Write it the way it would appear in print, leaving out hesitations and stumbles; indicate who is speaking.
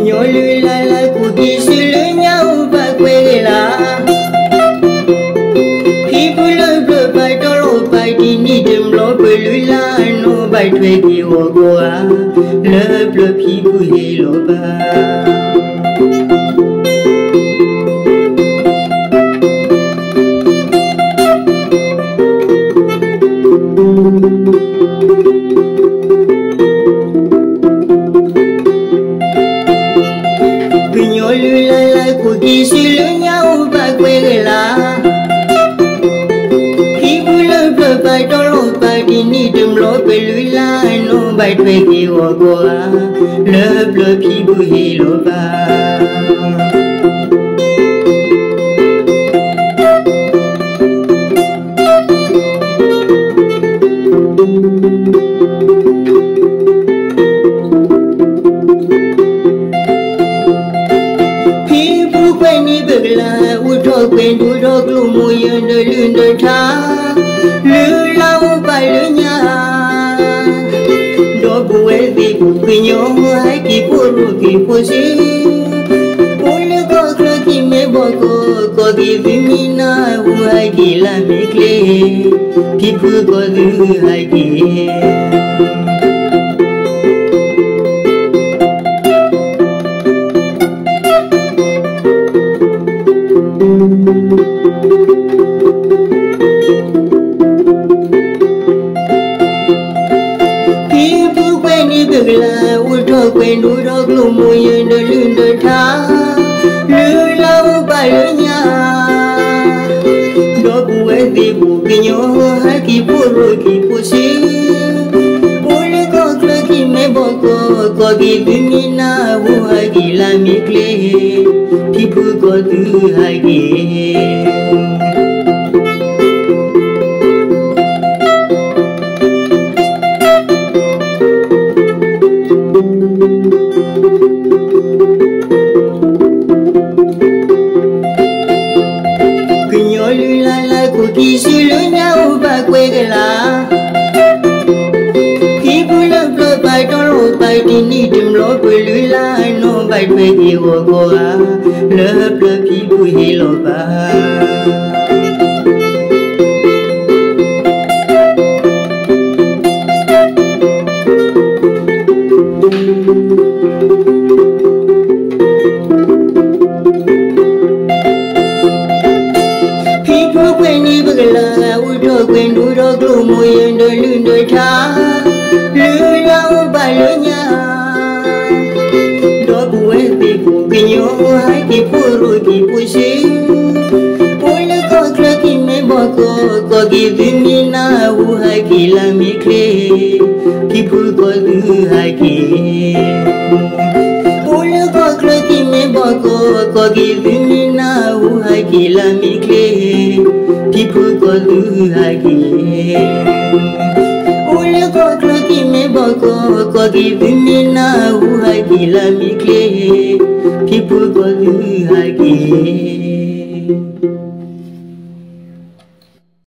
Speaker 1: Guignol la cookie sur le niao va quella. People bleu by dolo by the need them lo pelula no by twegi ogoa. Le bleu people hello ba. La cookie sur le niao va quella. People bleu by dolo by the need them lo pelula no by twegi ogoa. Le bleu people hello ba. Quên đu đo glu mùi đời lươn đời tha lư lau bài lư nhà đó bù ấy vì bù kỳ nhớ hai kỳ bù ru kỳ bù xí ôi lư có khờ kỳ mê bò có kỳ vì mi na u hai kỳ là mê kle kỳ bù có dư hai kỳ. People quên đi việc là u trò quên đu đo glu mùi đời lươn đời tha lư lau bài lư nhà đó bù ấy vì bù kỳ nhớ hai kỳ bù rồi kỳ bù xí ôi lư có khờ kỳ mê bò có kỳ vì mi na u hai kỳ là mi kle kỳ bù có dư hai kỳ. Cookie sur le niao va quella. People bleu by dolo by the need them lo pelula no by twegi ogoa. Le bleu people hello ba. Quên đu đo glu mùi đời lươn đời tha lư lau bài lư nhà đó bù ấy vì bù kỳ nhớ hai kỳ bù rồi kỳ bù xí ôi lư có khờ kỳ mê bò có kỳ vì mi na u hai kỳ là mi kle kỳ bù có dư hai kỳ. Ôi lư có khờ kỳ mê bò có kỳ vì mi na u hai kỳ là mi kle people có dư hai kỳ. Ôi lư có khờ kỳ mê bò có kỳ vì mi na u hai kỳ là mi kle people có dư hai kỳ.